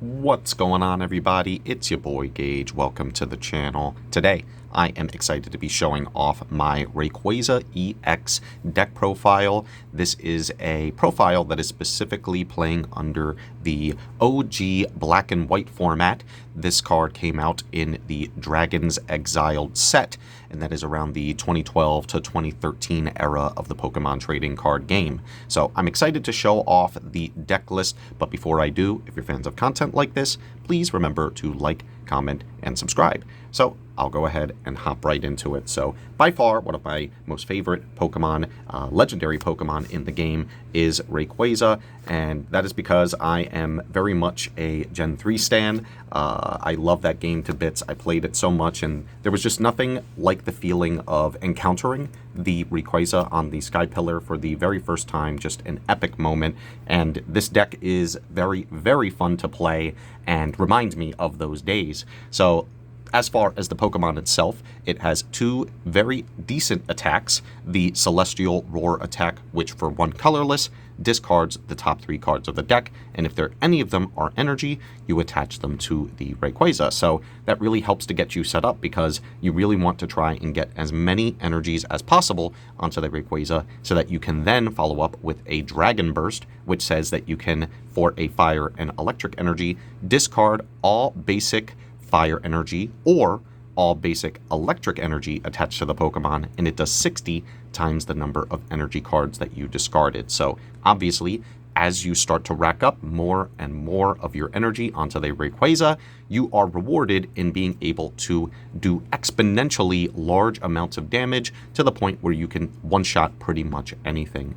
What's going on, everybody? It's your boy Gage. Welcome to the channel. Today, I am excited to be showing off my Rayquaza EX deck profile. This is a profile that is specifically playing under the OG black and white format. This card came out in the Dragons Exiled set, and that is around the 2012 to 2013 era of the Pokemon trading card game. So I'm excited to show off the deck list, but before I do, if you're fans of content like this, please remember to like, comment, and subscribe. So I'll go ahead and hop right into it. So by far, one of my most favorite Pokemon, legendary Pokemon in the game is Rayquaza, and that is because I am very much a Gen 3 stan. I love that game to bits. I played it so much, and there was just nothing like the feeling of encountering the Rayquaza on the Sky Pillar for the very first time. Just an epic moment, and this deck is very, very fun to play and reminds me of those days. So as far as the Pokemon itself, it has two very decent attacks. The Celestial Roar attack, which for one colorless, discards the top three cards of the deck, and if any of them are energy, you attach them to the Rayquaza. So that really helps to get you set up, because you really want to try and get as many energies as possible onto the Rayquaza, so that you can then follow up with a Dragon Burst, which says that you can, for a fire and electric energy, discard all basic fire energy or all basic electric energy attached to the Pokemon, and it does 60 times the number of energy cards that you discarded. So obviously, as you start to rack up more and more of your energy onto the Rayquaza, you are rewarded in being able to do exponentially large amounts of damage to the point where you can one-shot pretty much anything.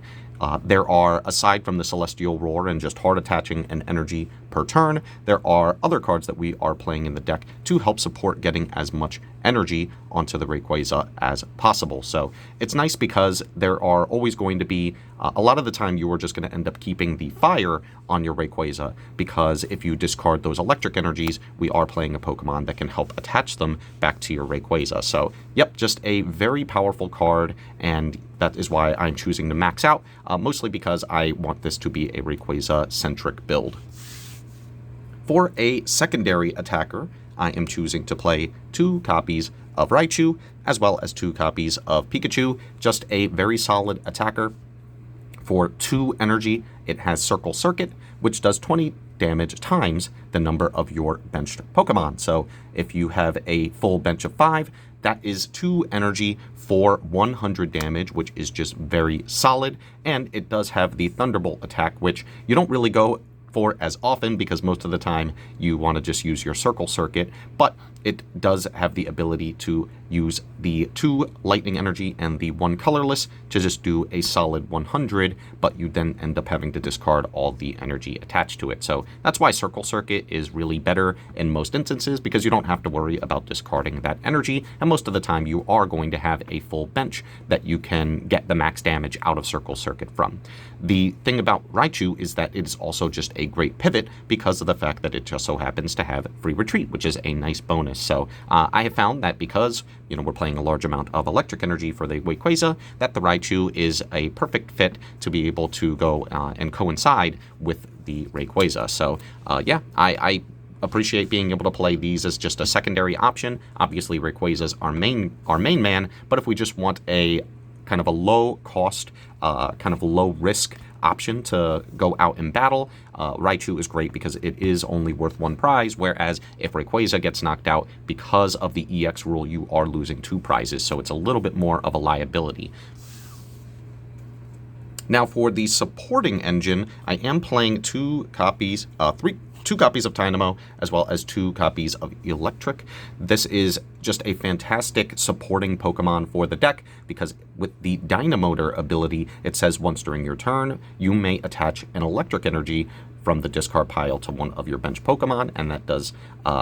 There are, aside from the Celestial Roar and just hard attaching an energy per turn, there are other cards that we are playing in the deck to help support getting as much energy onto the Rayquaza as possible. So it's nice because there are always going to be, a lot of the time you are just going to end up keeping the fire on your Rayquaza, because if you discard those electric energies, we are playing a Pokemon that can help attach them back to your Rayquaza. So yep, just a very powerful card, and that is why I'm choosing to max out, mostly because I want this to be a Rayquaza-centric build. For a secondary attacker, I am choosing to play 2 copies of Raichu, as well as 2 copies of Pikachu. Just a very solid attacker. For 2 energy, it has Circle Circuit, which does 20 damage times the number of your benched Pokemon. So if you have a full bench of 5, that is 2 energy for 100 damage, which is just very solid. And it does have the Thunderbolt attack, which you don't really go for as often, because most of the time you want to just use your Circle Circuit, but it does have the ability to use the 2 lightning energy and the 1 colorless to just do a solid 100, but you then end up having to discard all the energy attached to it. So that's why Circle Circuit is really better in most instances, because you don't have to worry about discarding that energy, and most of the time you are going to have a full bench that you can get the max damage out of Circle Circuit from. The thing about Raichu is that it is also just a great pivot, because of the fact that it just so happens to have free retreat, which is a nice bonus. So I have found that because we're playing a large amount of electric energy for the Rayquaza, that the Raichu is a perfect fit to be able to go and coincide with the Rayquaza. So yeah, I appreciate being able to play these as just a secondary option. Obviously, Rayquaza's our main man, but if we just want a kind of a low cost, kind of low risk option to go out in battle, Raichu is great because it is only worth 1 prize, whereas if Rayquaza gets knocked out, because of the EX rule, you are losing 2 prizes, so it's a little bit more of a liability. Now for the supporting engine, I am playing 2 copies, 2 copies of Dynamo, as well as 2 copies of Electric. This is just a fantastic supporting Pokemon for the deck, because with the Dynamotor ability, it says once during your turn, you may attach an electric energy from the discard pile to one of your bench Pokemon, and that does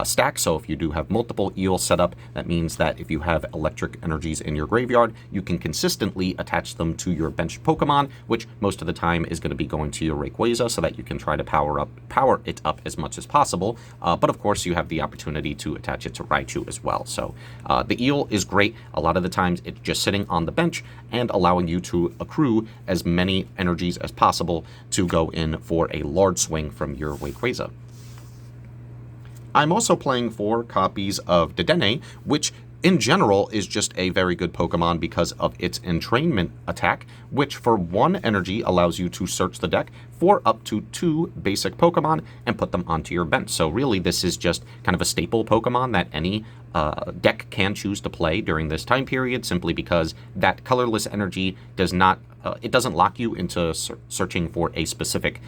stack. So if you do have multiple eels set up, that means that if you have electric energies in your graveyard, you can consistently attach them to your bench Pokemon, which most of the time is going to be going to your Rayquaza, so that you can try to power it up as much as possible. But of course, you have the opportunity to attach it to Raichu as well. So the eel is great. A lot of the times it's just sitting on the bench and allowing you to accrue as many energies as possible to go in for a large swing from your Rayquaza. I'm also playing 4 copies of Dedenne, which in general is just a very good Pokemon because of its entrainment attack, which for 1 energy allows you to search the deck for up to 2 basic Pokemon and put them onto your bench. So really this is just kind of a staple Pokemon that any deck can choose to play during this time period, simply because that colorless energy does not, it doesn't lock you into searching for a specific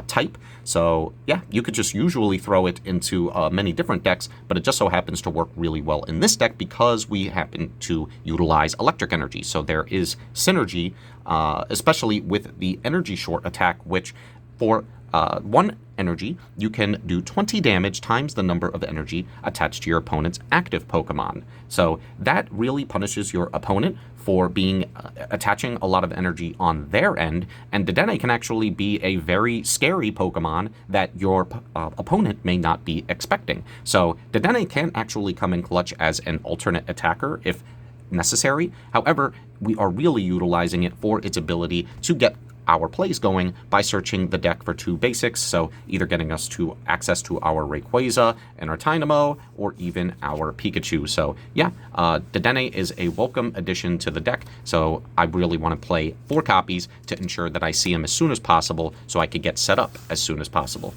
type. So yeah, you could just usually throw it into many different decks, but it just so happens to work really well in this deck because we happen to utilize electric energy. So there is synergy, especially with the energy short attack, which for 1 energy, you can do 20 damage times the number of energy attached to your opponent's active Pokemon. So that really punishes your opponent for being attaching a lot of energy on their end, and Dedenne can actually be a very scary Pokemon that your opponent may not be expecting. So Dedenne can actually come in clutch as an alternate attacker if necessary. However, we are really utilizing it for its ability to get our plays going by searching the deck for 2 basics, so either getting us to access to our Rayquaza and our Tynamo, or even our Pikachu. So yeah, Dedenne is a welcome addition to the deck, so I really want to play 4 copies to ensure that I see him as soon as possible so I could get set up as soon as possible.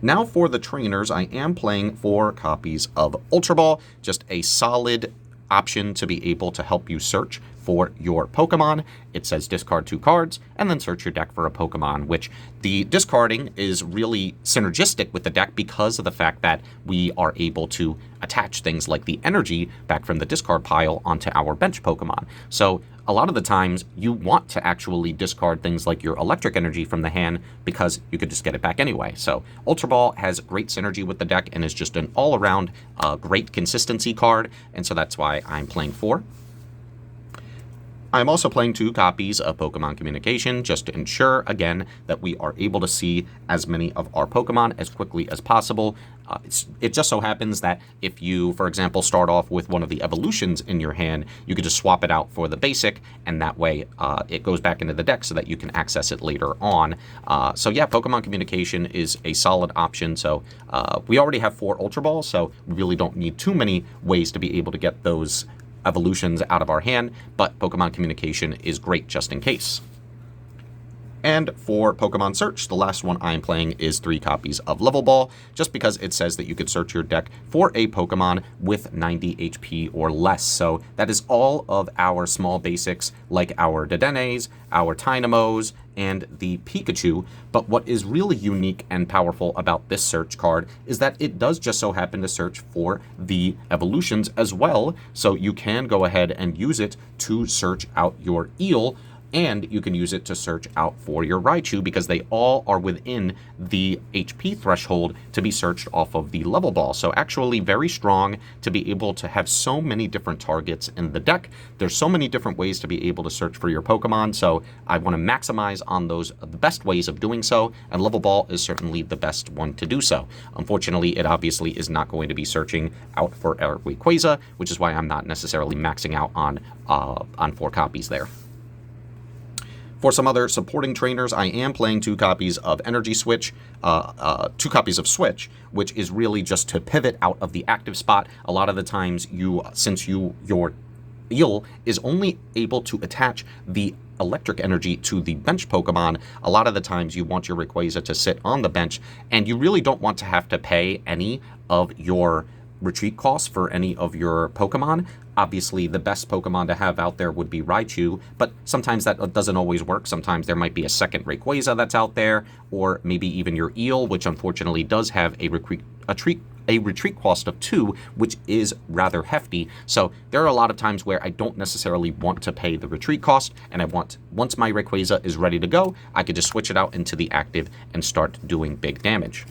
Now for the trainers, I am playing 4 copies of Ultra Ball, just a solid option to be able to help you search for your Pokemon. It says discard 2 cards and then search your deck for a Pokemon, which the discarding is really synergistic with the deck because of the fact that we are able to attach things like the energy back from the discard pile onto our bench Pokemon. So a lot of the times you want to actually discard things like your electric energy from the hand because you could just get it back anyway. So Ultra Ball has great synergy with the deck and is just an all-around great consistency card, and so that's why I'm playing 4. I'm also playing 2 copies of Pokemon Communication just to ensure, again, that we are able to see as many of our Pokemon as quickly as possible. It just so happens that if you, for example, start off with one of the evolutions in your hand, you could just swap it out for the basic, and that way it goes back into the deck so that you can access it later on. So yeah, Pokemon Communication is a solid option. So we already have 4 Ultra Balls, so we really don't need too many ways to be able to get those evolutions out of our hand, but Pokemon Communication is great just in case. And for Pokemon Search, the last one I'm playing is 3 copies of Level Ball, just because it says that you could search your deck for a Pokemon with 90 HP or less. So that is all of our small basics, like our Dedennes, our Tynamos, and the Pikachu. But what is really unique and powerful about this search card is that it does just so happen to search for the evolutions as well. So you can go ahead and use it to search out your Eel, and you can use it to search out for your Raichu because they all are within the HP threshold to be searched off of the Level Ball. So actually very strong to be able to have so many different targets in the deck. There's so many different ways to be able to search for your Pokemon, so I want to maximize on those, the best ways of doing so, and Level Ball is certainly the best one to do so. Unfortunately, it obviously is not going to be searching out for our Rayquaza, which is why I'm not necessarily maxing out on 4 copies there. For some other supporting trainers, I am playing 2 copies of Energy Switch, 2 copies of Switch, which is really just to pivot out of the active spot. A lot of the times, since your Eel is only able to attach the electric energy to the bench Pokemon, a lot of the times you want your Rayquaza to sit on the bench, and you really don't want to have to pay any of your retreat costs for any of your Pokemon. Obviously, the best Pokemon to have out there would be Raichu, but sometimes that doesn't always work. Sometimes there might be a second Rayquaza that's out there, or maybe even your Eel, which unfortunately does have a retreat cost of 2, which is rather hefty. So there are a lot of times where I don't necessarily want to pay the retreat cost, and once my Rayquaza is ready to go, I could just switch it out into the active and start doing big damage.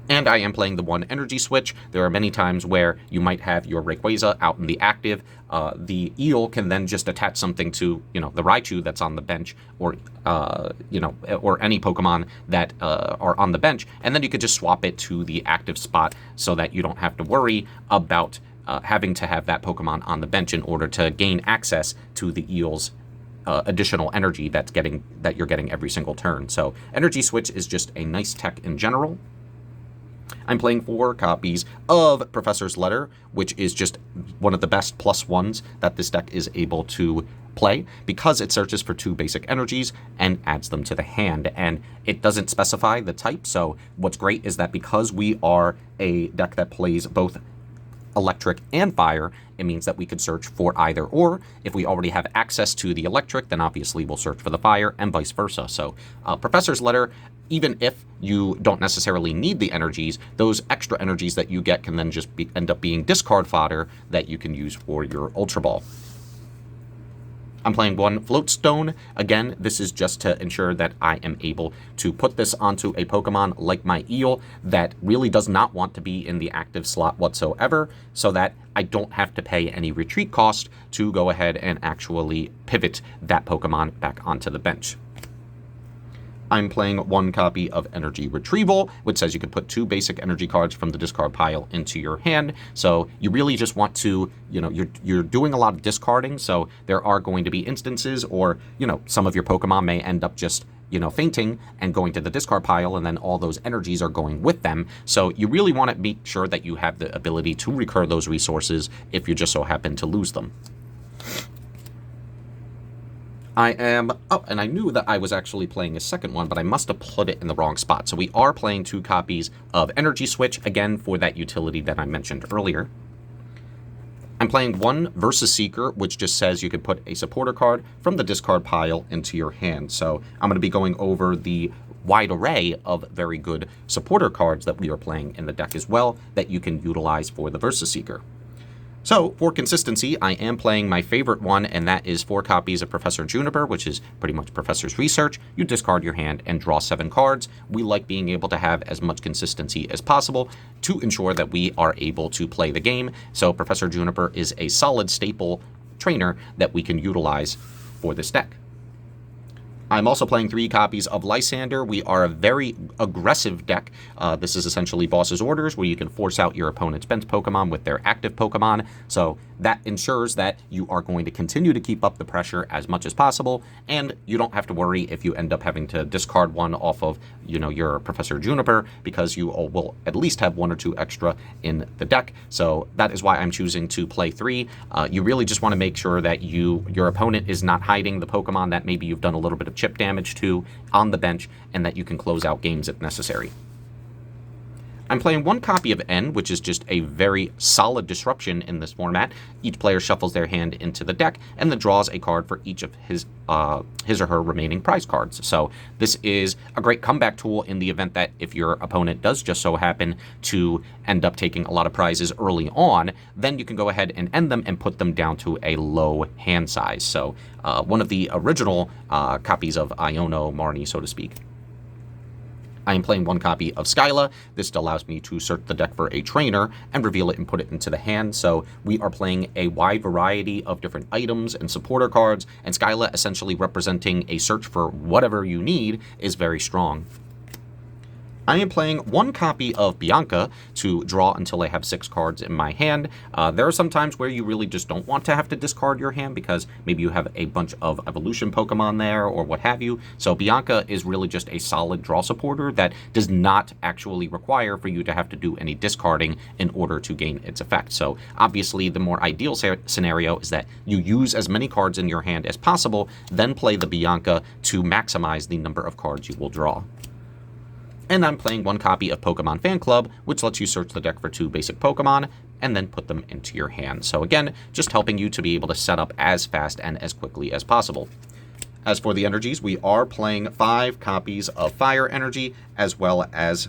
And I am playing the 1 Energy Switch. There are many times where you might have your Rayquaza out in the active. The Eel can then just attach something to, the Raichu that's on the bench, or, or any Pokemon that are on the bench. And then you could just swap it to the active spot so that you don't have to worry about having to have that Pokemon on the bench in order to gain access to the Eel's additional energy that you're getting every single turn. So Energy Switch is just a nice tech in general. I'm playing 4 copies of Professor's Letter, which is just one of the best +1s that this deck is able to play because it searches for 2 basic energies and adds them to the hand, and it doesn't specify the type. So what's great is that because we are a deck that plays both electric and fire, it means that we could search for either or. If we already have access to the electric, then obviously we'll search for the fire, and vice versa. So Professor's Letter, even if you don't necessarily need the energies, those extra energies that you get can then just end up being discard fodder that you can use for your Ultra Ball. I'm playing 1 Floatstone. Again, this is just to ensure that I am able to put this onto a Pokemon like my Eel that really does not want to be in the active slot whatsoever, so that I don't have to pay any retreat cost to go ahead and actually pivot that Pokemon back onto the bench. I'm playing 1 copy of Energy Retrieval, which says you can put 2 basic energy cards from the discard pile into your hand. So you really just want to, you're doing a lot of discarding, so there are going to be instances, or, some of your Pokemon may end up just, fainting and going to the discard pile, and then all those energies are going with them. So you really want to make sure that you have the ability to recur those resources if you just so happen to lose them. and I knew that I was actually playing a second one, but I must have put it in the wrong spot. So we are playing 2 copies of Energy Switch, again, for that utility that I mentioned earlier. I'm playing 1 Versus Seeker, which just says you can put a supporter card from the discard pile into your hand. So I'm going to be going over the wide array of very good supporter cards that we are playing in the deck as well that you can utilize for the Versus Seeker. So, for consistency, I am playing my favorite one, and that is 4 copies of Professor Juniper, which is pretty much Professor's Research. You discard your hand and draw 7 cards. We like being able to have as much consistency as possible to ensure that we are able to play the game. So, Professor Juniper is a solid staple trainer that we can utilize for this deck. I'm also playing 3 copies of Lysander. We are a very aggressive deck. This is essentially Boss's Orders, where you can force out your opponent's bench Pokemon with their active Pokemon. So that ensures that you are going to continue to keep up the pressure as much as possible, and you don't have to worry if you end up having to discard one off of, your Professor Juniper, because you will at least have 1 or 2 extra in the deck. So that is why I'm choosing to play 3. You really just want to make sure that your opponent is not hiding the Pokemon that maybe you've done a little bit of chip damage to on the bench, and that you can close out games if necessary. I'm playing 1 copy of N, which is just a very solid disruption in this format. Each player shuffles their hand into the deck and then draws a card for each of his or her remaining prize cards. So this is a great comeback tool in the event that if your opponent does just so happen to end up taking a lot of prizes early on, then you can go ahead and end them and put them down to a low hand size. So one of the original copies of Iono Marnie, so to speak. I am playing 1 copy of Skyla. This allows me to search the deck for a trainer and reveal it and put it into the hand. So we are playing a wide variety of different items and supporter cards, and Skyla, essentially representing a search for whatever you need, is very strong. I am playing 1 copy of Bianca to draw until I have 6 cards in my hand. There are some times where you really just don't want to have to discard your hand because maybe you have a bunch of evolution Pokemon there or what have you. So Bianca is really just a solid draw supporter that does not actually require for you to have to do any discarding in order to gain its effect. So obviously the more ideal scenario is that you use as many cards in your hand as possible, then play the Bianca to maximize the number of cards you will draw. And I'm playing 1 copy of Pokemon Fan Club, which lets you search the deck for 2 basic Pokemon and then put them into your hand. So again, just helping you to be able to set up as fast and as quickly as possible. As for the energies, we are playing 5 copies of Fire Energy, as well as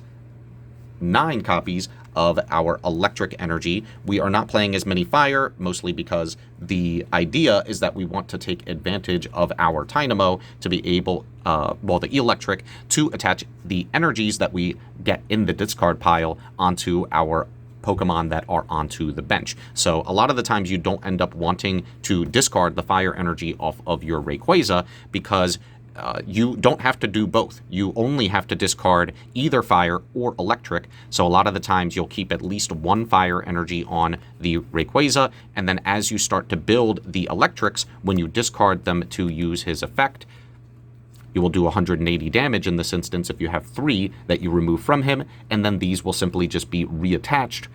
9 copies of our electric energy. We are not playing as many fire, mostly because the idea is that we want to take advantage of our Dynamo to be able, the electric, to attach the energies that we get in the discard pile onto our Pokemon that are onto the bench. So a lot of the times you don't end up wanting to discard the fire energy off of your Rayquaza because you don't have to do both. You only have to discard either fire or electric. So a lot of the times you'll keep at least 1 fire energy on the Rayquaza, and then as you start to build the electrics, when you discard them to use his effect, you will do 180 damage in this instance if you have 3 that you remove from him, and then these will simply just be reattached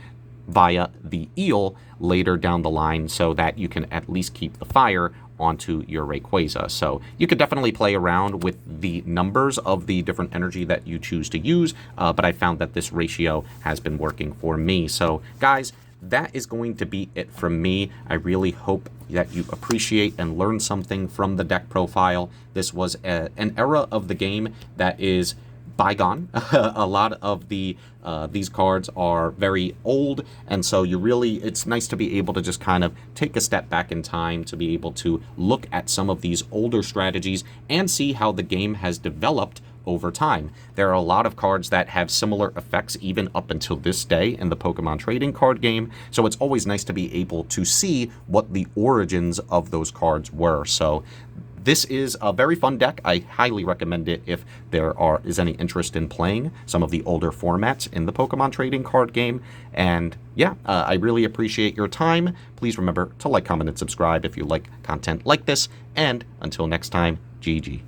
via the eel later down the line so that you can at least keep the fire onto your Rayquaza. So you could definitely play around with the numbers of the different energy that you choose to use, but I found that this ratio has been working for me. So guys, that is going to be it from me. I really hope that you appreciate and learn something from the deck profile. This was an era of the game that is bygone. A lot of these cards are very old, and so it's nice to be able to just kind of take a step back in time to be able to look at some of these older strategies and see how the game has developed over time. There are a lot of cards that have similar effects even up until this day in the Pokemon trading card game, so it's always nice to be able to see what the origins of those cards were. So this is a very fun deck. I highly recommend it if there is any interest in playing some of the older formats in the Pokemon trading card game. And yeah, I really appreciate your time. Please remember to like, comment, and subscribe if you like content like this. And until next time, GG.